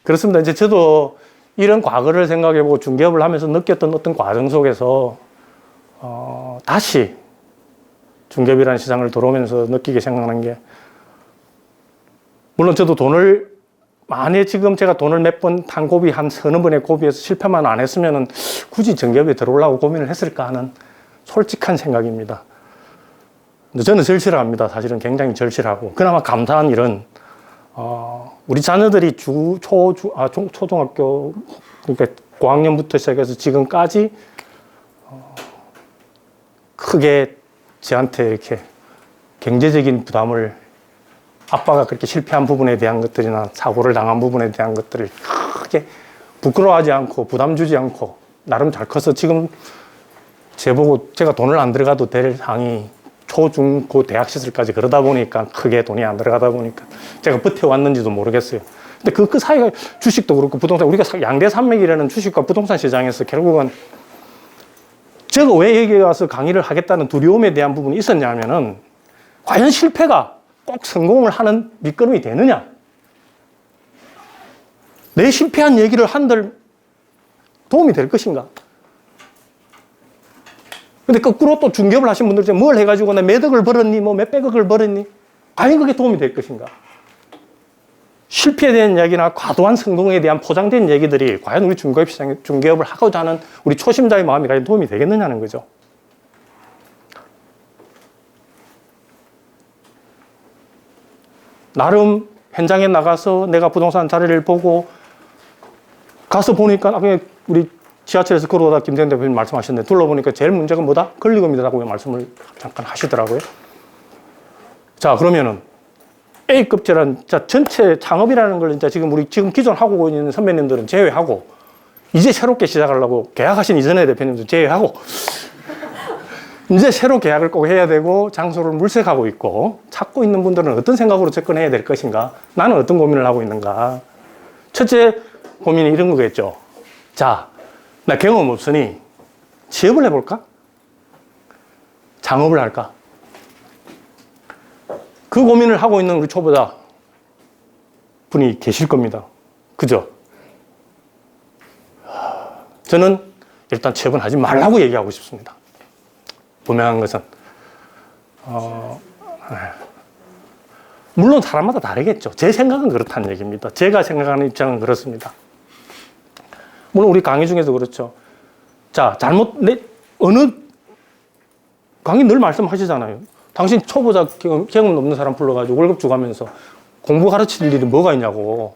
그렇습니다. 이제 저도 이런 과거를 생각해보고 중개업을 하면서 느꼈던 어떤 과정 속에서 다시 중개업이라는 시장을 들어오면서 느끼게 생각나는 게, 물론 저도 돈을 만약에 지금 제가 돈을 몇 번 탄 고비 한 서너 번의 고비에서 실패만 안 했으면은 굳이 정기업에 들어오려고 고민을 했을까 하는 솔직한 생각입니다. 근데 저는 절실합니다. 사실은 굉장히 절실하고, 그나마 감사한 일은 우리 자녀들이 초등학교, 그러니까 고학년부터 시작해서 지금까지 크게 저한테 이렇게 경제적인 부담을, 아빠가 그렇게 실패한 부분에 대한 것들이나 사고를 당한 부분에 대한 것들을 크게 부끄러워하지 않고 부담 주지 않고 나름 잘 커서 지금 제보고 제가 돈을 안 들어가도 될 상이 초, 중, 고 대학 시설까지 그러다 보니까 크게 돈이 안 들어가다 보니까 제가 버텨왔는지도 모르겠어요. 근데 그 사이가 주식도 그렇고 부동산, 우리가 양대 산맥이라는 주식과 부동산 시장에서 결국은 제가 왜 여기 와서 강의를 하겠다는 두려움에 대한 부분이 있었냐 하면은, 과연 실패가 꼭 성공을 하는 밑거름이 되느냐? 내 실패한 얘기를 한들 도움이 될 것인가? 근데 거꾸로 또 중개업을 하신 분들 뭘 해가지고 내 매덕을 벌었니? 뭐 몇백억을 벌었니? 과연 그게 도움이 될 것인가? 실패에 대한 이야기나 과도한 성공에 대한 포장된 얘기들이 과연 우리 중개업 시장에, 중개업을 하고자 하는 우리 초심자의 마음이 과연 도움이 되겠느냐는 거죠. 나름 현장에 나가서 내가 부동산 자리를 보고 가서 보니까 우리 지하철에서 걸어오다 김대현 대표님 말씀하셨는데, 둘러보니까 제일 문제가 뭐다? 권리금이라고 말씀을 잠깐 하시더라고요. 자, 그러면은 A급제란, 자, 전체 창업이라는 걸 이제 지금 기존 하고 있는 선배님들은 제외하고, 이제 새롭게 시작하려고 계약하신 이전의 대표님도 제외하고, 이제 새로 계약을 꼭 해야 되고 장소를 물색하고 있고 찾고 있는 분들은 어떤 생각으로 접근해야 될 것인가? 나는 어떤 고민을 하고 있는가? 첫째 고민이 이런 거겠죠. 자, 나 경험 없으니 취업을 해볼까? 창업을 할까? 그 고민을 하고 있는 우리 초보자 분이 계실 겁니다. 그죠? 저는 일단 취업은 하지 말라고 얘기하고 싶습니다. 분명한 것은 물론 사람마다 다르겠죠. 제 생각은 그렇다는 얘기입니다. 제가 생각하는 입장은 그렇습니다. 물론 우리 강의 중에서 그렇죠. 자, 어느 강의 늘 말씀하시잖아요. 당신 초보자 경험 없는 사람 불러가지고 월급 주가면서 공부 가르칠 일이 뭐가 있냐고.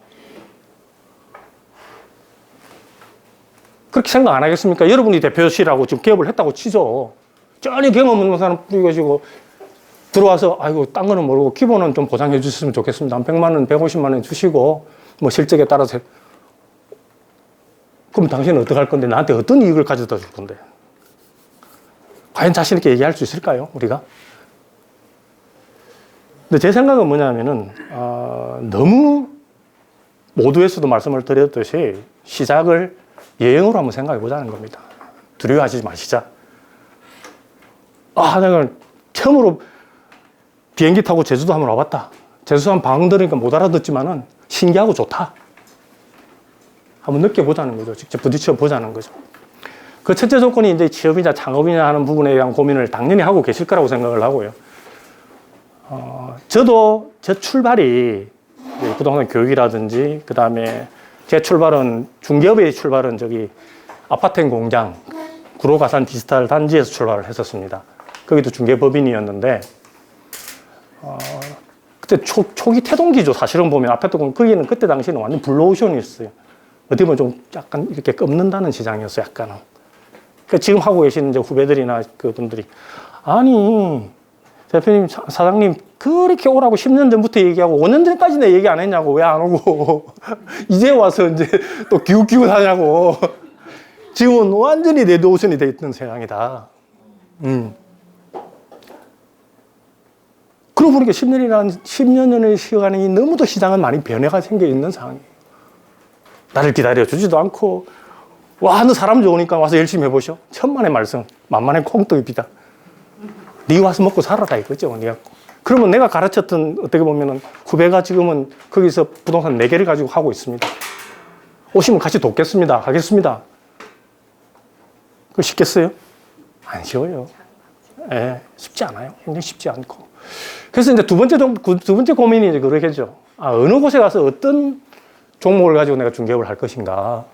그렇게 생각 안 하겠습니까? 여러분이 대표시라고 지금 개업을 했다고 치죠. 전혀 경험 없는 사람 뿌리가지고 들어와서, 아이고, 딴 거는 모르고 기본은 좀 보장해 주셨으면 좋겠습니다. 한 100만 원, 150만 원 주시고, 뭐 실적에 따라서. 그럼 당신은 어떻게 할 건데? 나한테 어떤 이익을 가져다 줄 건데? 과연 자신 있게 얘기할 수 있을까요, 우리가? 근데 제 생각은 뭐냐면은, 너무 모두에서도 말씀을 드렸듯이 시작을 여행으로 한번 생각해 보자는 겁니다. 두려워하지 마시자. 내가 처음으로 비행기 타고 제주도 한번 와봤다. 제주도 한번 방언 들으니까 못 알아듣지만은 신기하고 좋다. 한번 느껴보자는 거죠. 직접 부딪혀 보자는 거죠. 그 첫째 조건이 이제 취업이냐 창업이냐 하는 부분에 대한 고민을 당연히 하고 계실 거라고 생각을 하고요. 저도 제 출발이 부동산 교육이라든지, 그 다음에 제 출발은, 중개업의 출발은 아파트 공장, 구로가산 디지털 단지에서 출발을 했었습니다. 거기도 중개법인이었는데, 그때 초기 태동기죠. 사실은 보면 아파트 공장, 거기는 그때 당시에는 완전 블루오션이었어요. 어떻게 보면 좀 약간 이렇게 꺾는다는 시장이었어요, 약간은. 그러니까 지금 하고 계시는 이제 후배들이나 그분들이, 아니, 대표님, 사장님, 그렇게 오라고 10년 전부터 얘기하고 5년 전까지는 얘기 안 했냐고, 왜 안 오고, 이제 와서 이제 또 기웃기웃 하냐고. 지금은 완전히 레드오션이 돼 있는 세상이다. 그러고 보니까 10년의 시간이 너무도 시장은 많이 변화가 생겨 있는 상황이에요. 나를 기다려주지도 않고, 와, 너 사람 좋으니까 와서 열심히 해보셔. 천만의 말씀, 만만의 콩떡이 비다. 네 와서 먹고 살아라 이거죠. 네가 그러면 내가 가르쳤던 어떻게 보면은 후배가 지금은 거기서 부동산 4개를 가지고 하고 있습니다. 오시면 같이 돕겠습니다. 하겠습니다. 그거 쉽겠어요? 안 쉬워요. 예, 쉽지 않아요. 굉장히 쉽지 않고. 그래서 이제 두 번째 고민이 이제 그러겠죠. 어느 곳에 가서 어떤 종목을 가지고 내가 중개업을 할 것인가.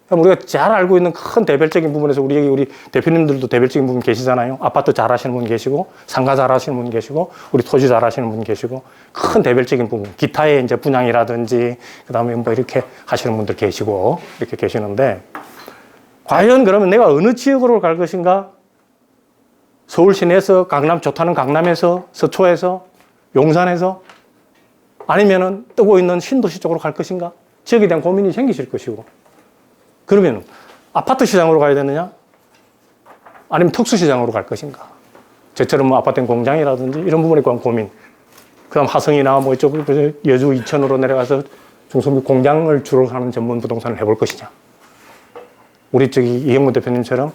우리가 잘 알고 있는 큰 대별적인 부분에서 우리 대표님들도 대별적인 부분 계시잖아요. 아파트 잘 하시는 분 계시고, 상가 잘 하시는 분 계시고, 우리 토지 잘 하시는 분 계시고, 큰 대별적인 부분, 기타의 이제 분양이라든지, 그 다음에 뭐 이렇게 하시는 분들 계시고, 이렇게 계시는데, 과연 그러면 내가 어느 지역으로 갈 것인가? 서울 시내에서, 좋다는 강남에서, 서초에서, 용산에서, 아니면은 뜨고 있는 신도시 쪽으로 갈 것인가? 지역에 대한 고민이 생기실 것이고, 그러면 아파트 시장으로 가야 되느냐? 아니면 특수 시장으로 갈 것인가? 저처럼 뭐 아파트 공장이라든지 이런 부분에 관한 고민. 그 다음 화성이나 뭐 이쪽 여주 이천으로 내려가서 중소규모 공장을 주로 하는 전문 부동산을 해볼 것이냐? 우리 저기 이영모 대표님처럼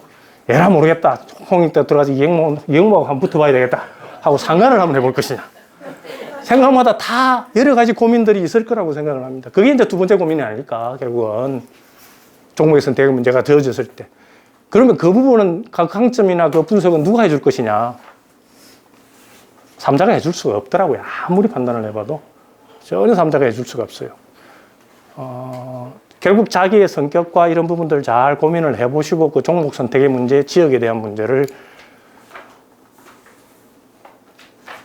얘나 모르겠다. 홍익대 들어가서 이영모하고 한번 붙어봐야 되겠다. 하고 상관을 한번 해볼 것이냐? 생각마다 다 여러 가지 고민들이 있을 거라고 생각을 합니다. 그게 이제 두 번째 고민이 아닐까, 결국은. 종목의 선택의 문제가 되어졌을 때. 그러면 그 부분은 각 강점이나 그 분석은 누가 해줄 것이냐? 삼자가 해줄 수가 없더라고요. 아무리 판단을 해봐도. 전혀 삼자가 해줄 수가 없어요. 결국 자기의 성격과 이런 부분들 잘 고민을 해보시고 그 종목 선택의 문제, 지역에 대한 문제를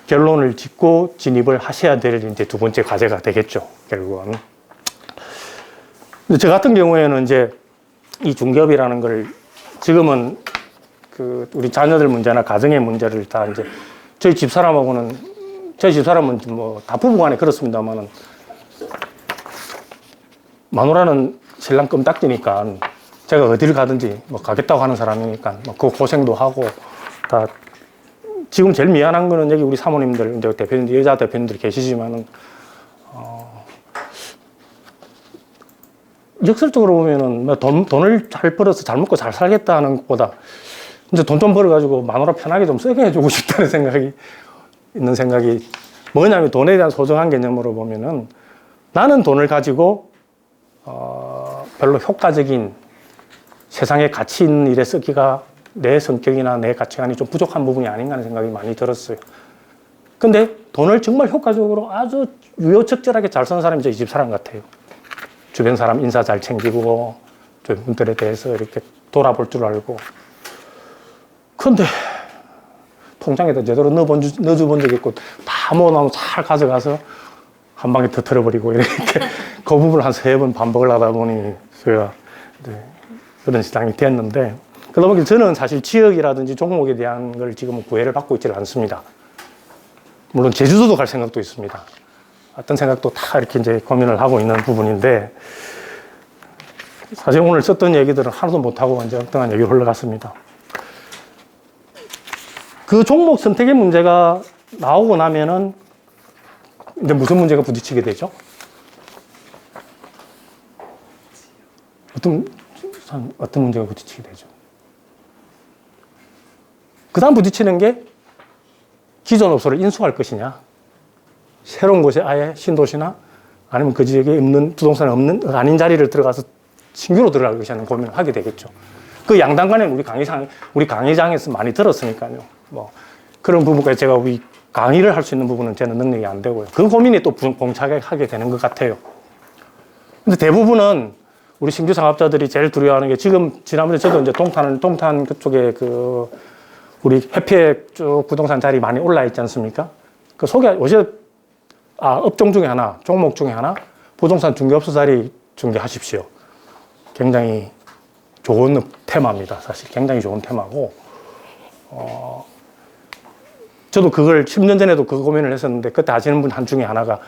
결론을 짓고 진입을 하셔야 될 이제 두 번째 과제가 되겠죠. 결국은. 저 같은 경우에는 이제 이 중개업이라는 걸 지금은 그 우리 자녀들 문제나 가정의 문제를 다 이제 저희 집사람은 뭐 다 부부간에 그렇습니다만은 마누라는 신랑 껌딱지니까 제가 어디를 가든지 뭐 가겠다고 하는 사람이니까 뭐 그 고생도 하고 다 지금 제일 미안한 거는 여기 우리 사모님들 이제 대표님들 여자 대표님들 계시지만은 역설적으로 보면은 뭐 돈을 잘 벌어서 잘 먹고 잘 살겠다는 것보다 이제 돈 좀 벌어가지고 마누라 편하게 좀 쓰게 해주고 싶다는 생각이 있는 생각이 뭐냐면 돈에 대한 소중한 개념으로 보면은 나는 돈을 가지고 별로 효과적인 세상에 가치 있는 일에 쓰기가 내 성격이나 내 가치관이 좀 부족한 부분이 아닌가 하는 생각이 많이 들었어요. 근데 돈을 정말 효과적으로 아주 유효적절하게 잘 쓰는 사람이 저희 집 사람 같아요. 주변 사람 인사 잘 챙기고, 주변 분들에 대해서 이렇게 돌아볼 줄 알고. 근데, 통장에다 제대로 넣어줘본 적 있고, 다 모아놓으면 잘 가져가서 한 방에 터뜨려버리고, 이렇게 그 부분을 한 3번 반복을 하다 보니, 제가 그런 시장이 됐는데, 그러다 보니 저는 사실 지역이라든지 종목에 대한 걸 지금은 구애를 받고 있지는 않습니다. 물론 제주도도 갈 생각도 있습니다. 어떤 생각도 다 이렇게 이제 고민을 하고 있는 부분인데, 사실 오늘 썼던 얘기들은 하나도 못하고 이제 엉뚱한 얘기로 흘러갔습니다. 그 종목 선택의 문제가 나오고 나면은 이제 무슨 문제가 부딪히게 되죠? 어떤 문제가 부딪히게 되죠? 그 다음 부딪히는 게 기존 업소를 인수할 것이냐, 새로운 곳에 아예 신도시나 아니면 그 지역에 없는 부동산이 아닌 자리를 들어가서 신규로 들어갈 것이냐는 고민을 하게 되겠죠. 그 양당 간에 우리 강의장에서 많이 들었으니까요. 뭐 그런 부분까지 제가 우리 강의를 할 수 있는 부분은 저는 능력이 안 되고요. 그 고민이 또 봉착하게 하게 되는 것 같아요. 근데 대부분은 우리 신규 상업자들이 제일 두려워하는 게 지난번에 저도 이제 동탄 그쪽에 우리 해피에 쭉 부동산 자리 많이 올라 있지 않습니까? 그 업종 중에 하나, 종목 중에 하나, 부동산 중개업소 자리 중개하십시오. 굉장히 좋은 테마입니다. 사실 굉장히 좋은 테마고, 저도 그걸 10년 전에도 그 고민을 했었는데, 그때 아시는 분 중에 하나가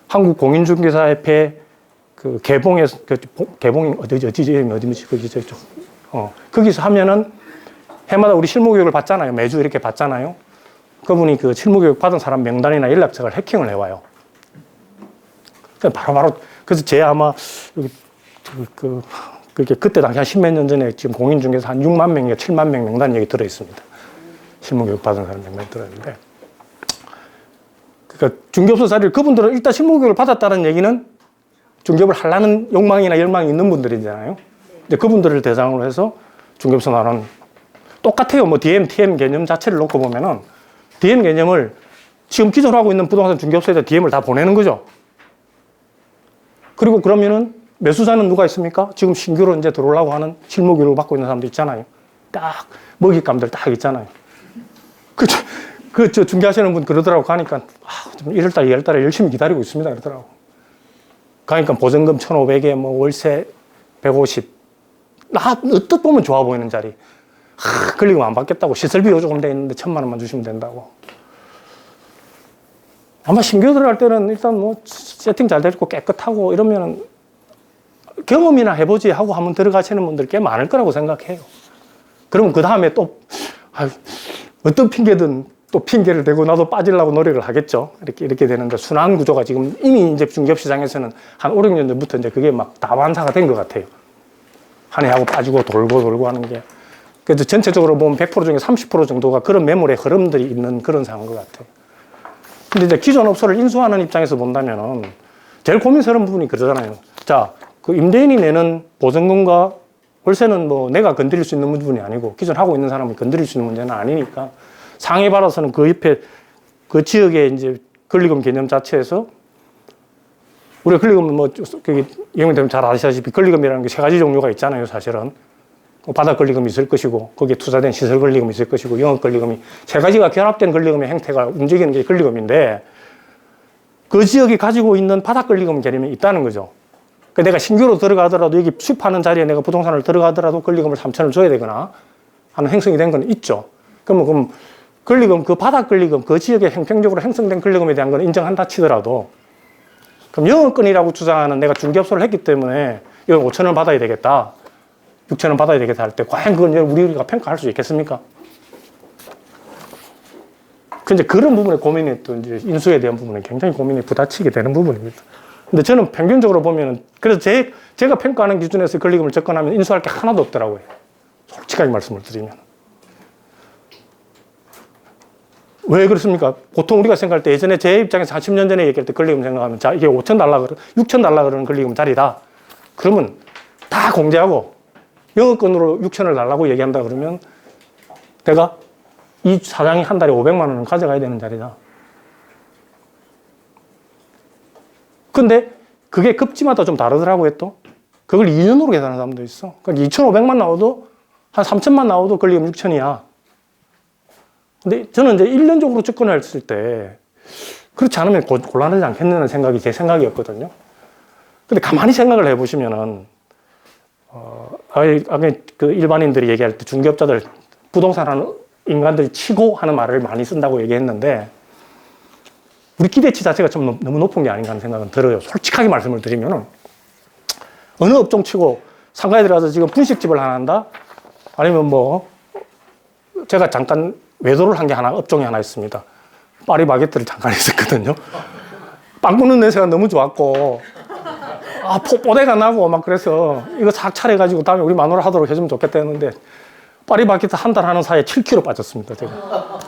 한국공인중개사협회 개봉에서, 거기서 하면은 해마다 우리 실무교육을 받잖아요. 매주 이렇게 받잖아요. 그분이 그 실무교육 받은 사람 명단이나 연락처를 해킹을 해와요. 그래서 제 아마, 그때 당시 한 10몇 년 전에 지금 공인중개사 한 6만 명인가 7만 명 명단 여기 들어있습니다. 실무교육 받은 사람 명단이 들어있는데. 그러니까 중개업소 자리를 그분들은 일단 실무교육을 받았다는 얘기는 중개업을 하려는 욕망이나 열망이 있는 분들이잖아요. 이제 그분들을 대상으로 해서 중개업소 나는 똑같아요. 뭐 DM, TM 개념 자체를 놓고 보면은 DM 개념을 지금 기존 하고 있는 부동산 중개업소에다 DM을 다 보내는 거죠. 그리고 그러면은 매수자는 누가 있습니까? 지금 신규로 이제 들어오려고 하는 실무교육을 받고 있는 사람도 있잖아요. 딱 먹잇감들 딱 있잖아요. 저 중개하시는 분 그러더라고. 가니까 1월달, 2월달에 열심히 기다리고 있습니다. 그러더라고. 가니까 보증금 1,500에 뭐 월세 150. 어떻게 보면 좋아 보이는 자리. 걸리금 안 받겠다고. 시설비 요조금 돼 있는데 1,000만 원만 주시면 된다고. 아마 신규 들어갈 때는 일단 뭐 세팅 잘 되고 깨끗하고 이러면은 경험이나 해보지 하고 한번 들어가시는 분들 꽤 많을 거라고 생각해요. 그러면 그 다음에 또 어떤 핑계든 또 핑계를 대고 나도 빠지려고 노력을 하겠죠. 이렇게 되는데 순환 구조가 지금 이미 이제 중개업 시장에서는 한 5, 6년 전부터 이제 그게 막 다반사가 된 것 같아요. 한 해 하고 빠지고 돌고 하는 게. 그래서 전체적으로 보면 100% 중에 30% 정도가 그런 매물의 흐름들이 있는 그런 상황인 것 같아요. 근데 이제 기존 업소를 인수하는 입장에서 본다면은 제일 고민스러운 부분이 그러잖아요. 자, 그 임대인이 내는 보증금과 월세는 뭐 내가 건드릴 수 있는 부분이 아니고 기존 하고 있는 사람이 건드릴 수 있는 문제는 아니니까 상해 받아서는 그 옆에 그 지역의 이제 권리금 개념 자체에서 우리가 권리금은 뭐 이용되면 잘 아시다시피 권리금이라는 게 세 가지 종류가 있잖아요. 사실은 바닥 권리금이 있을 것이고 거기에 투자된 시설 권리금이 있을 것이고 영업 권리금이 세 가지가 결합된 권리금의 형태가 움직이는 게 권리금인데 그 지역이 가지고 있는 바닥 권리금 개념이 있다는 거죠. 그러니까 내가 신규로 들어가더라도 여기 수입하는 자리에 내가 부동산을 들어가더라도 권리금을 3천을 줘야 되거나 하는 형성이 된 건 있죠. 그럼 권리금, 그 바닥 권리금, 그 지역에 형평적으로 형성된 권리금에 대한 건 인정한다 치더라도 그럼 영업권이라고 주장하는 내가 중개업소를 했기 때문에 이건 5천 원 받아야 되겠다. 6천 원 받아야 되겠다 할 때 과연 그건 우리가 평가할 수 있겠습니까? 근데 그런 부분에 고민이 또 이제 인수에 대한 부분에 굉장히 고민이 부딪히게 되는 부분입니다. 근데 저는 평균적으로 보면은 그래서 제가 평가하는 기준에서 권리금을 접근하면 인수할 게 하나도 없더라고요. 솔직하게 말씀을 드리면. 왜 그렇습니까? 보통 우리가 생각할 때 예전에 제 입장에서 한 10년 전에 얘기할 때 권리금 생각하면 자, 이게 5천 달러, 6천 달러 그러는 권리금 자리다. 그러면 다 공제하고 영업권으로 6천을 달라고 얘기한다 그러면 내가 이 사장이 한 달에 500만 원을 가져가야 되는 자리다. 근데 그게 급지마다 좀 다르더라고요, 또. 그걸 2년으로 계산하는 사람도 있어. 그러니까 2,500만 나오도 한 3천만 나오도 권리금 6천이야. 근데 저는 이제 1년적으로 접근했을 때 그렇지 않으면 곤란하지 않겠느냐는 생각이 제 생각이었거든요. 근데 가만히 생각을 해보시면은, 그 일반인들이 얘기할 때 중개업자들, 부동산 하는 인간들이 치고 하는 말을 많이 쓴다고 얘기했는데, 우리 기대치 자체가 좀 너무 높은 게 아닌가 하는 생각은 들어요. 솔직하게 말씀을 드리면은, 어느 업종 치고 상가에 들어가서 지금 분식집을 하나 한다? 아니면 뭐, 제가 잠깐 외도를 한 게 업종이 하나 있습니다. 파리바게뜨를 잠깐 했었거든요. 빵 굽는 냄새가 너무 좋았고, 뽀대가 나고 막 그래서 이거 싹 차려가지고 다음에 우리 마누라 하도록 해주면 좋겠다 했는데, 파리바게뜨 한 달 하는 사이에 7kg 빠졌습니다, 제가.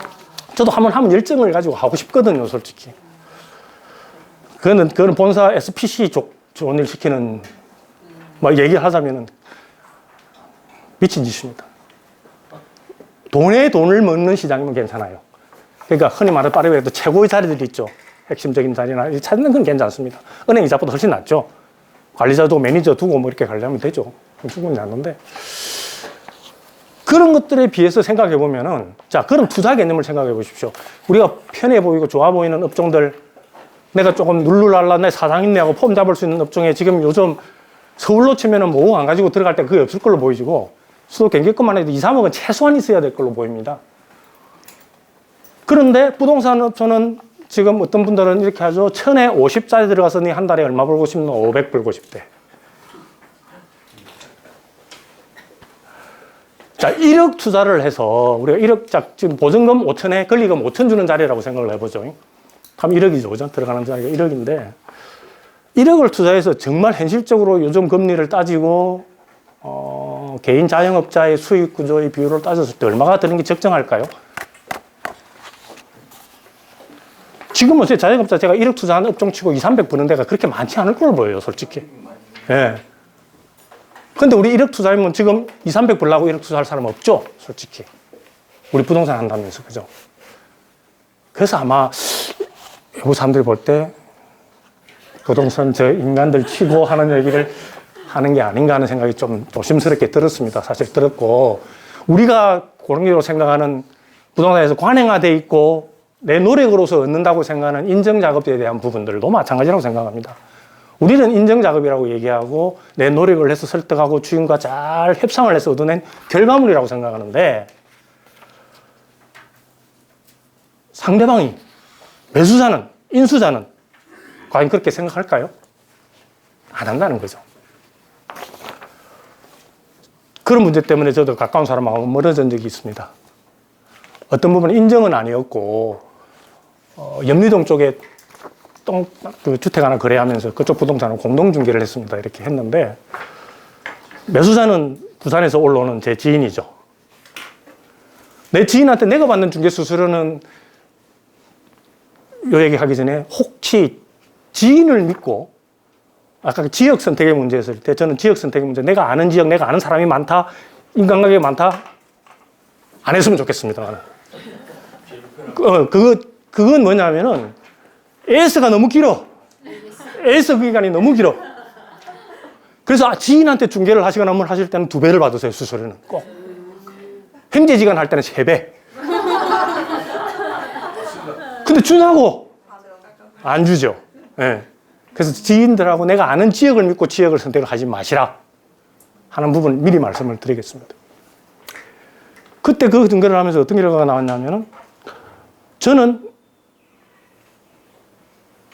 저도 한번 하면 열정을 가지고 하고 싶거든요, 솔직히. 그거는 본사 SPC 좋은 일 시키는, 막 얘기를 하자면은, 미친 짓입니다. 돈에 돈을 먹는 시장이면 괜찮아요. 그러니까 흔히 말하는 파리바게뜨 최고의 자리들이 있죠. 핵심적인 자리나 찾는 건 괜찮습니다. 은행 이자보다 훨씬 낫죠. 관리자도 매니저 두고 뭐 이렇게 가려면 되죠. 충분히 낫는데. 그런 것들에 비해서 생각해 보면은, 자, 그런 투자 개념을 생각해 보십시오. 우리가 편해 보이고 좋아 보이는 업종들, 내가 조금 룰루랄라 내 사장님네 하고 폼 잡을 수 있는 업종에 지금 요즘 서울로 치면은 뭐 안 가지고 들어갈 때 그게 없을 걸로 보이시고, 수도 경기권만 해도 2, 3억은 최소한 있어야 될 걸로 보입니다. 그런데 부동산 업소는 지금 어떤 분들은 이렇게 하죠. 1,000에 50짜리 들어가서 니 한 달에 얼마 벌고 싶노? 500 벌고 싶대. 자, 1억 투자를 해서 우리가 1억, 지금 보증금 5천에 권리금 5천 주는 자리라고 생각을 해보죠. 그럼 1억이죠. 그죠? 들어가는 자리가 1억인데 1억을 투자해서 정말 현실적으로 요즘 금리를 따지고 개인 자영업자의 수익 구조의 비율을 따졌을 때 얼마가 드는 게 적정할까요? 지금은 제 자영업자 제가 1억 투자한 업종 치고 2, 300 버는 데가 그렇게 많지 않을 걸로 보여요, 솔직히. 예. 근데 우리 1억 투자하면 지금 2, 300 벌라고 1억 투자할 사람 없죠, 솔직히. 우리 부동산 한다면서, 그죠? 그래서 아마 외국 사람들이 볼 때 부동산 저 인간들 치고 하는 얘기를 하는 게 아닌가 하는 생각이 좀 조심스럽게 들었습니다. 사실 들었고, 우리가 그런 식으로 생각하는 부동산에서 관행화돼 있고 내 노력으로서 얻는다고 생각하는 인정작업에 대한 부분들도 마찬가지라고 생각합니다. 우리는 인정작업이라고 얘기하고 내 노력을 해서 설득하고 주인과 잘 협상을 해서 얻어낸 결과물이라고 생각하는데, 상대방이, 매수자는, 인수자는 과연 그렇게 생각할까요? 안 한다는 거죠. 그런 문제 때문에 저도 가까운 사람하고 멀어진 적이 있습니다. 어떤 부분은 인정은 아니었고, 염리동 쪽에 그 주택 하나 거래하면서 그쪽 부동산을 공동중개를 했습니다. 이렇게 했는데, 매수자는 부산에서 올라오는 제 지인이죠. 내 지인한테 내가 받는 중개 수수료는 요 얘기 하기 전에 혹시 지인을 믿고, 아까 그 지역 선택의 문제였을 때 저는 지역 선택의 문제, 내가 아는 지역, 내가 아는 사람이 많다, 인간관계가 많다, 안 했으면 좋겠습니다. 나는. 그건 뭐냐면은 AS가 너무 길어. AS 기간이 너무 길어. 그래서 지인한테 중개를 하시거나 뭘 하실 때는 2배를 받으세요, 수수료는. 꼭. 행제지간 할 때는 3배. 근데 주냐고? 안 주죠. 네. 그래서 지인들하고 내가 아는 지역을 믿고 지역을 선택을 하지 마시라 하는 부분 미리 말씀을 드리겠습니다. 그때 그 중개를 하면서 어떤 결과가 나왔냐면은, 저는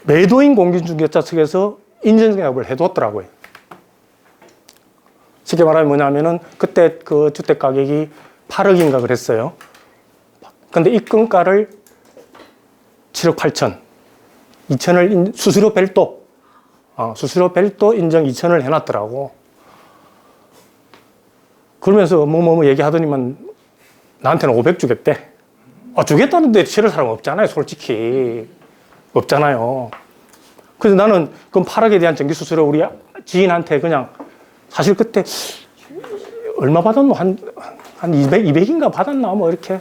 매도인 공인중개자 측에서 인정계약을 해뒀더라고요. 쉽게 말하면 뭐냐면은, 그때 그 주택 가격이 8억인가 그랬어요. 근데 입금가를 7억 8천, 2천을 수수료 별도, 수수료 별도 인정 2천을 해놨더라고. 그러면서 뭐 얘기하더니만 나한테는 500 주겠대. 주겠다는데 싫을 사람 없잖아요, 솔직히. 없잖아요. 그래서 나는 그 8억에 대한 정기 수수료 우리 지인한테 그냥, 사실 그때 얼마 받았노? 한 200인가 받았나? 뭐 이렇게.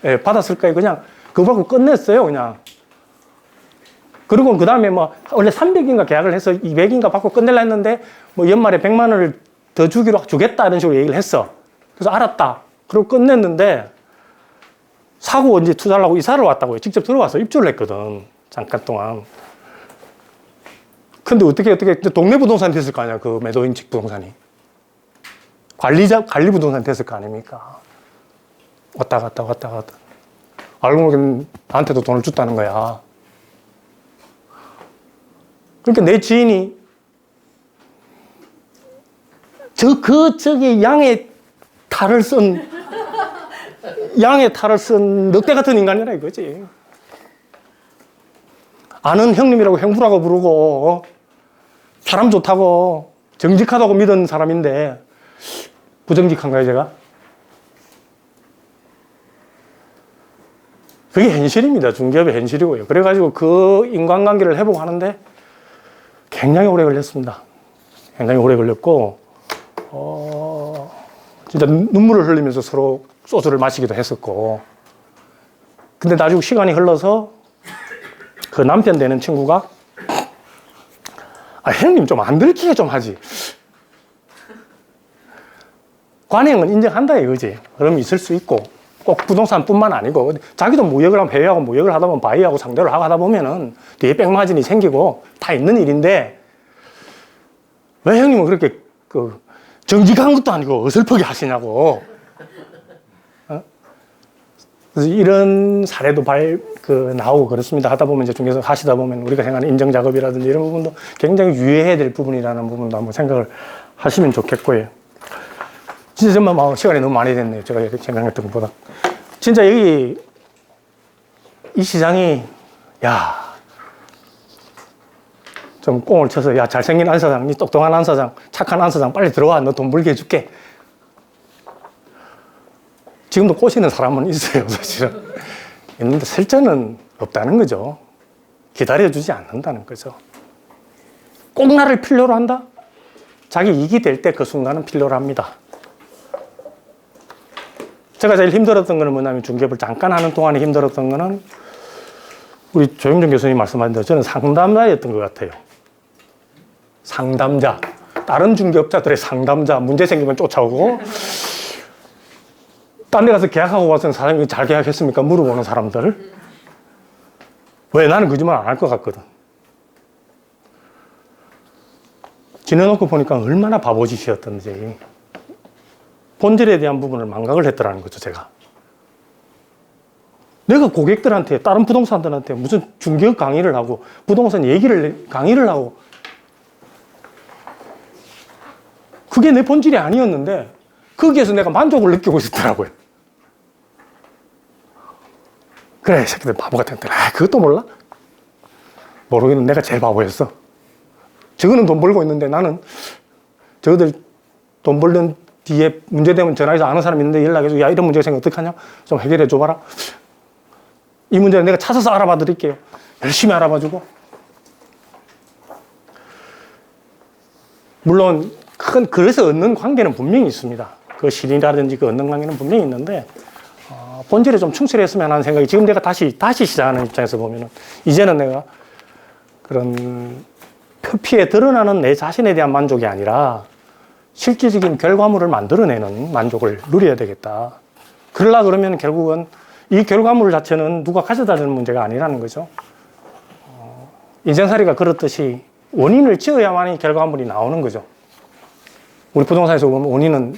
예, 받았을 거예요. 그냥 그거 받고 끝냈어요, 그냥. 그리고 그 다음에 뭐, 원래 300인가 계약을 해서 200인가 받고 끝내려 했는데, 뭐 연말에 100만 원을 더 주겠다, 이런 식으로 얘기를 했어. 그래서 알았다. 그리고 끝냈는데, 사고 이제 투자를 하고 이사를 왔다고요. 직접 들어와서 입주를 했거든. 잠깐 동안. 근데 어떻게 동네 부동산이 됐을 거 아니야, 그 매도인 측 부동산이. 관리 부동산이 됐을 거 아닙니까? 왔다 갔다. 알고 보니 나한테도 돈을 줬다는 거야. 그러니까 내 지인이 저기 양의 탈을 쓴 늑대 같은 인간이라 이거지. 아는 형님이라고 형부라고 부르고, 사람 좋다고, 정직하다고 믿은 사람인데, 부정직한가요, 제가? 그게 현실입니다. 중개업의 현실이고요. 그래가지고 그 인간관계를 회복하는데 굉장히 오래 걸렸습니다. 굉장히 오래 걸렸고, 진짜 눈물을 흘리면서 서로 소주를 마시기도 했었고. 근데 나중에 시간이 흘러서 그 남편 되는 친구가, 형님 좀 안 들키게 좀 하지. 관행은 인정한다 이거지. 그럼 있을 수 있고, 꼭 부동산뿐만 아니고 자기도 무역을 하면, 해외하고 무역을 하다 보면 바이하고 상대를 하다 보면은 뒤에 백마진이 생기고 다 있는 일인데, 왜 형님은 그렇게 정직한 것도 아니고 어설프게 하시냐고. 그래서 이런 사례도 나오고 그렇습니다. 하다 보면 이제 중개사 하시다 보면 우리가 생각하는 인정작업이라든지 이런 부분도 굉장히 유의해야 될 부분이라는 부분도 한번 생각을 하시면 좋겠고요. 진짜 정말 시간이 너무 많이 됐네요. 제가 생각했던 것보다. 진짜 이 시장이, 좀 꽁을 쳐서, 잘생긴 안 사장, 똑똑한 안 사장, 착한 안 사장, 빨리 들어와. 너 돈 벌게 해줄게. 지금도 꼬시는 사람은 있어요, 사실은. 있는데 실제는 없다는 거죠. 기다려주지 않는다는 거죠. 꼭 나를 필요로 한다? 자기 이익이 될 때 그 순간은 필요로 합니다. 제가 제일 힘들었던 거는 뭐냐면 중개업을 잠깐 하는 동안에 힘들었던 거는 우리 조영준 교수님 말씀하신 대로 저는 상담자였던 것 같아요. 상담자. 다른 중개업자들의 상담자. 문제 생기면 쫓아오고 딴 데 가서 계약하고 와서 사장님이 잘 계약했습니까? 물어보는 사람들. 왜? 나는 거짓말 안 할 것 같거든. 지내놓고 보니까 얼마나 바보짓이었던지 본질에 대한 부분을 망각을 했더라는 거죠, 제가. 내가 고객들한테, 다른 부동산들한테 무슨 중개업 강의를 하고 부동산 강의를 하고 그게 내 본질이 아니었는데 거기에서 내가 만족을 느끼고 있었더라고요. 그래, 이 새끼들 바보 같은데. 그것도 몰라? 모르겠는데 내가 제일 바보였어. 저거는 돈 벌고 있는데 나는 저들 돈 벌는 뒤에 문제되면 전화해서 아는 사람 있는데 연락해서 야, 이런 문제가 생겨 어떡하냐? 좀 해결해 줘봐라. 이 문제는 내가 찾아서 알아봐 드릴게요. 열심히 알아봐 주고. 물론 그래서 얻는 관계는 분명히 있습니다. 그 실이라든지 그 얻는 관계는 분명히 있는데 본질에 좀 충실했으면 하는 생각이 지금 내가 다시 시작하는 입장에서 보면은 이제는 내가 그런 표피에 드러나는 내 자신에 대한 만족이 아니라 실질적인 결과물을 만들어내는 만족을 누려야 되겠다. 그러려 그러면 결국은 이 결과물 자체는 누가 가져다 주는 문제가 아니라는 거죠. 인생살이가 그렇듯이 원인을 지어야만이 결과물이 나오는 거죠. 우리 부동산에서 보면 원인은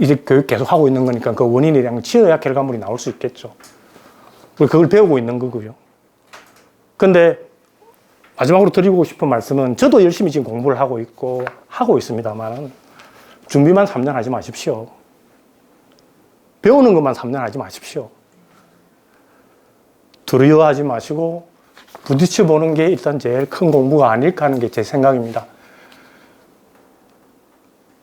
이제 교육 계속 하고 있는 거니까 그 원인에 대한 지어야 결과물이 나올 수 있겠죠. 그걸 배우고 있는 거고요. 근데 마지막으로 드리고 싶은 말씀은 저도 열심히 지금 공부를 하고 있습니다만 준비만 3년 하지 마십시오. 배우는 것만 3년 하지 마십시오. 두려워하지 마시고 부딪혀 보는 게 일단 제일 큰 공부가 아닐까 하는 게 제 생각입니다.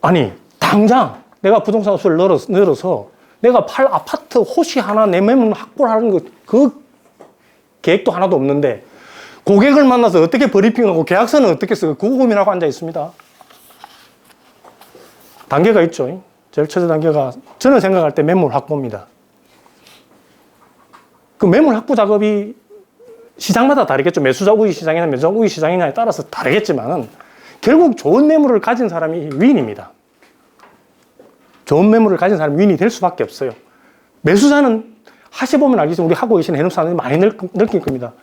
아니, 당장 내가 부동산 수를 늘어서 내가 팔 아파트 호시 하나 내 매물 확보를 하는 거, 그 계획도 하나도 없는데 고객을 만나서 어떻게 브리핑하고 계약서는 어떻게 쓰고 그거 고민하고 앉아 있습니다. 단계가 있죠. 제일 첫째 단계가 저는 생각할 때 매물 확보입니다. 그 매물 확보 작업이 시장마다 다르겠죠. 매수자 우위 시장이나 매수자 우위 시장이냐에 따라서 다르겠지만은 결국 좋은 매물을 가진 사람이 위인입니다. 좋은 매물을 가진 사람이 위인이 될 수밖에 없어요. 매수자는 하셔보면 알겠지만 우리 하고 계신 해놓사람들이 많이 느낄 겁니다.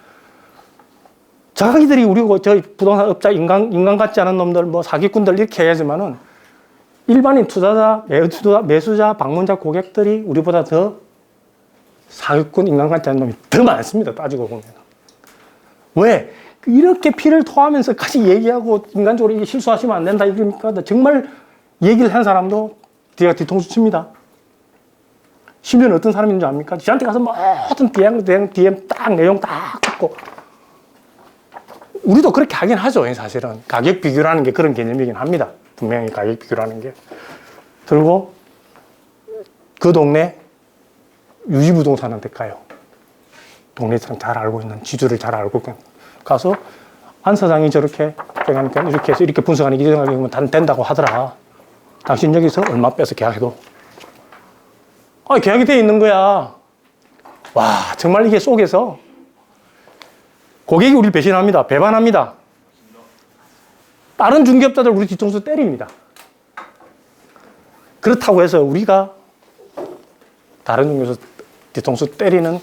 자기들이 우리 저희 부동산 업자 인간 같지 않은 놈들 뭐 사기꾼들 이렇게 해야지만은 일반인 투자자, 매수자, 방문자 고객들이 우리보다 더 사기꾼 인간 같지 않은 놈이 더 많습니다. 따지고 보면. 왜? 이렇게 피를 토하면서까지 얘기하고 인간적으로 실수하시면 안 된다 이러니까 정말 얘기를 한 사람도 뒤가 뒤통수 칩니다. 심지어는 어떤 사람인 줄 압니까? 저한테 가서 모든 DM 딱 내용 딱 듣고 우리도 그렇게 하긴 하죠. 사실은 가격 비교라는 게 그런 개념이긴 합니다. 분명히 가격 비교라는 게. 그리고 그 동네 유지부동산한테 가요. 동네 사람 잘 알고 있는 지주를 잘 알고 가서 안 사장이 저렇게 그러니까 이렇게 해서 이렇게 분석하는 게 된다고 하더라. 당신 여기서 얼마 빼서 계약해도 계약이 돼 있는 거야. 와, 정말 이게 속에서 고객이 우리를 배신합니다. 배반합니다. 다른 중개업자들 우리 뒤통수 때립니다. 그렇다고 해서 우리가 다른 중개업자 뒤통수 때리는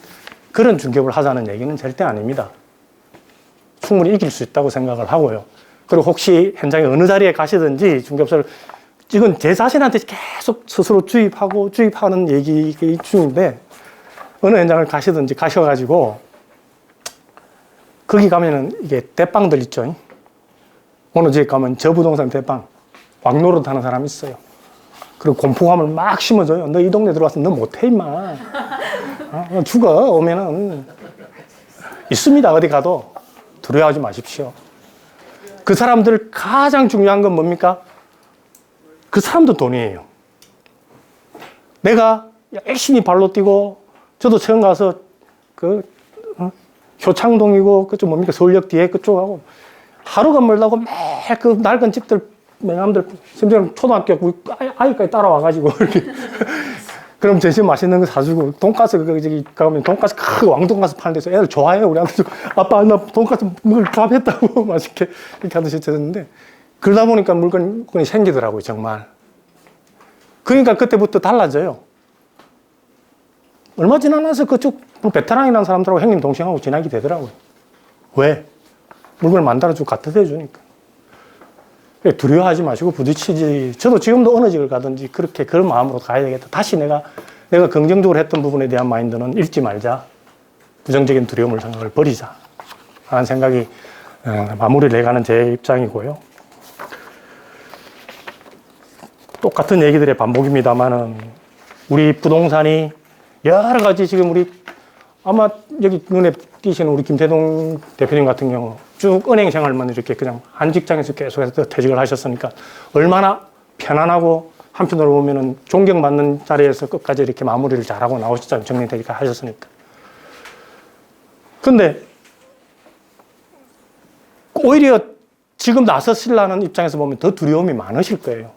그런 중개업을 하자는 얘기는 절대 아닙니다. 충분히 이길 수 있다고 생각을 하고요. 그리고 혹시 현장에 어느 자리에 가시든지 중개업소를 이건 제 자신한테 계속 스스로 주입하는 얘기 중인데 어느 현장을 가시든지 가셔가지고 거기 가면은 이게 대빵들 있죠. 어느 집에 가면 저 부동산 대빵 왕노릇 하는 사람 있어요. 그리고 공포감을 막 심어줘요. 너 이 동네 들어와서 너 못해 임마. 죽어 오면은 있습니다. 어디 가도 두려워하지 마십시오. 그 사람들 가장 중요한 건 뭡니까? 그 사람도 돈이에요. 내가 열심히 발로 뛰고 저도 처음 가서 효창동이고 그쪽 뭡니까 서울역 뒤에 그쪽하고 하루가 멀다고 매일 그 낡은 집들 매남들 심지어 초등학교 우리 아이까지 따라와가지고 이렇게 그럼 대신 맛있는 거 사주고 돈가스 저기 가면 돈가스 큰 왕돈가스 파는 데서 애들 좋아해요. 우리 아들 아빠 나 돈가스 먹을 밥 했다고 맛있게 이렇게 하듯이 했는데 그러다 보니까 물건이 생기더라고요. 정말. 그러니까 그때부터 달라져요. 얼마 지나서 그쪽 베테랑이라는 사람들하고 형님 동생하고 지나게 되더라고요. 왜? 물건을 만들어주고 갖다 대주니까. 두려워하지 마시고 부딪히지. 저도 지금도 어느 집을 가든지 그렇게 그런 마음으로 가야 되겠다. 다시 내가 긍정적으로 했던 부분에 대한 마인드는 잃지 말자. 부정적인 두려움을 생각을 버리자. 하는 생각이 마무리를 해가는 제 입장이고요. 똑같은 얘기들의 반복입니다만은 우리 부동산이 여러 가지 지금 우리 아마 여기 눈에 띄시는 우리 김태동 대표님 같은 경우 쭉 은행 생활만 이렇게 그냥 한 직장에서 계속해서 퇴직을 하셨으니까 얼마나 편안하고 한편으로 보면은 존경받는 자리에서 끝까지 이렇게 마무리를 잘하고 나오셨잖아요. 정리되니까 하셨으니까. 근데 오히려 지금 나서시려는 입장에서 보면 더 두려움이 많으실 거예요.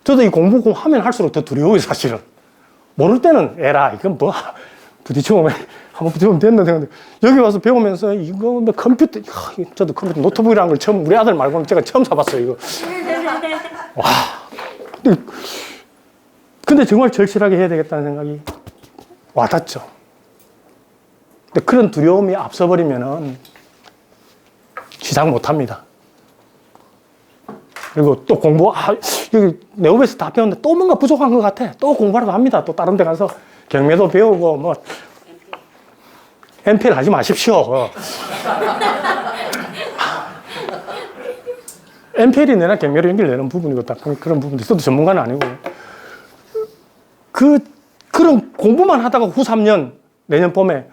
저도 이 공부 하면 할수록 더 두려워요, 사실은. 모를 때는 에라, 이건 뭐, 부딪혀보면, 한번 부딪혀보면 된다 생각하는데, 여기 와서 배우면서, 이거 뭐 컴퓨터, 저도 컴퓨터 노트북이라는 걸 처음, 우리 아들 말고는 제가 처음 사봤어요, 이거. 와. 근데 정말 절실하게 해야 되겠다는 생각이 와닿죠. 근데 그런 두려움이 앞서버리면은, 시작 못 합니다. 그리고 또 여기 네오베스 다 배웠는데 또 뭔가 부족한 것 같아. 또 공부하러 갑니다. 또 다른 데 가서 경매도 배우고, 뭐, MPL 하지 마십시오. MPL이 내나 경매로 연결되는 부분이고, 딱 그런 부분도 있어도 전문가는 아니고. 그런 공부만 하다가 후 3년, 내년 봄에,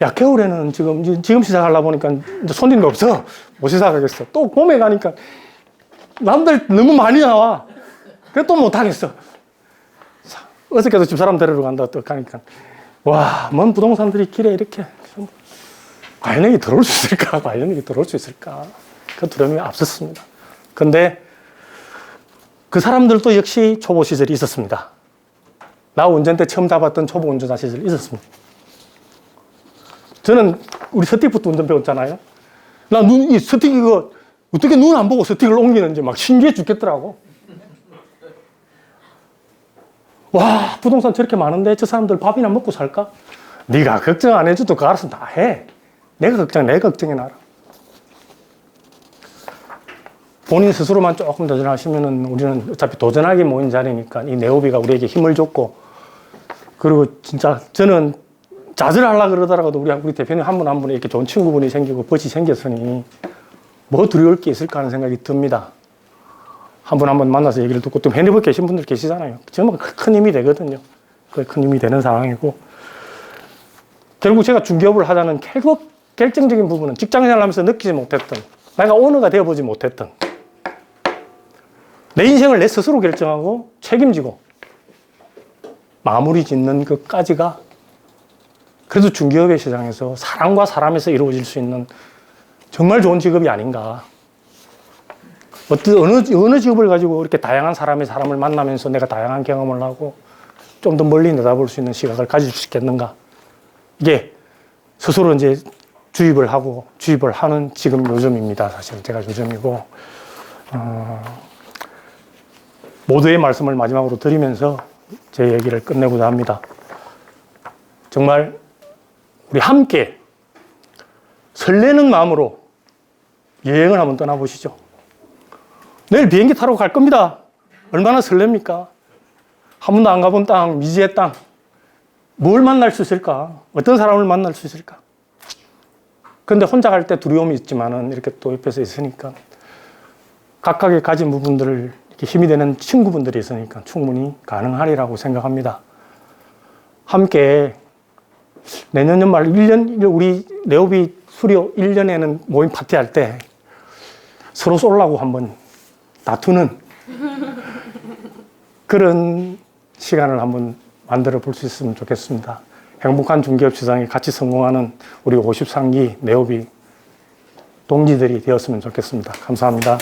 야, 겨울에는 지금 시작하려고 보니까 이제 손님도 없어. 못 시작하겠어. 또 봄에 가니까 남들 너무 많이 나와. 그래 또 못하겠어. 어저께도 집사람 데리러 간다 또 가니까 와, 먼 부동산들이 길에 이렇게 과연 여기 들어올 수 있을까? 과연 여기 들어올 수 있을까? 그 두려움이 앞섰습니다. 근데 그 사람들도 역시 초보 시절이 있었습니다. 나 운전대 처음 잡았던 초보 운전자 시절이 있었습니다. 저는 우리 스틱부터 운전 배웠잖아요. 이 스틱 이거 어떻게 눈 안 보고 스틱을 옮기는지 막 신기해 죽겠더라고. 와, 부동산 저렇게 많은데 저 사람들 밥이나 먹고 살까? 네가 걱정 안 해줘도 그 알아서 다 해. 내 걱정해 놔라. 본인 스스로만 조금 도전하시면은 우리는 어차피 도전하기 모인 자리니까 이 네오비가 우리에게 힘을 줬고, 그리고 진짜 저는 좌절하려고 그러더라도 우리 대표님 한 분 한 분에 이렇게 좋은 친구분이 생기고 벗이 생겼으니 뭐 두려울 게 있을까 하는 생각이 듭니다. 한 분 한 분 만나서 얘기를 듣고 또 핸디볼 계신 분들 계시잖아요. 정말 큰 힘이 되거든요. 큰 힘이 되는 상황이고, 결국 제가 중개업을 하자는 결정적인 부분은 직장생활을 하면서 느끼지 못했던, 내가 오너가 되어보지 못했던, 내 인생을 내 스스로 결정하고 책임지고 마무리 짓는 것까지가 그래도 중개업의 시장에서 사람과 사람에서 이루어질 수 있는 정말 좋은 직업이 아닌가. 어느 직업을 가지고 이렇게 다양한 사람을 만나면서 내가 다양한 경험을 하고 좀 더 멀리 내다볼 수 있는 시각을 가질 수 있겠는가. 이게 스스로 이제 주입을 하는 지금 요즘입니다. 사실 제가 요즘이고, 모두의 말씀을 마지막으로 드리면서 제 얘기를 끝내고자 합니다. 정말 우리 함께 설레는 마음으로 여행을 한번 떠나보시죠. 내일 비행기 타러 갈 겁니다. 얼마나 설렙니까? 한 번도 안 가본 땅, 미지의 땅. 뭘 만날 수 있을까? 어떤 사람을 만날 수 있을까? 그런데 혼자 갈 때 두려움이 있지만은 이렇게 또 옆에서 있으니까 각각의 가진 부분들을 이렇게 힘이 되는 친구분들이 있으니까 충분히 가능하리라고 생각합니다. 함께 내년 연말 1년, 우리 네오비 수료 1년에는 모임 파티할 때 서로 쏠라고 한번 다투는 그런 시간을 한번 만들어 볼 수 있으면 좋겠습니다. 행복한 중개업 시장에 같이 성공하는 우리 53기 네오비 동지들이 되었으면 좋겠습니다. 감사합니다.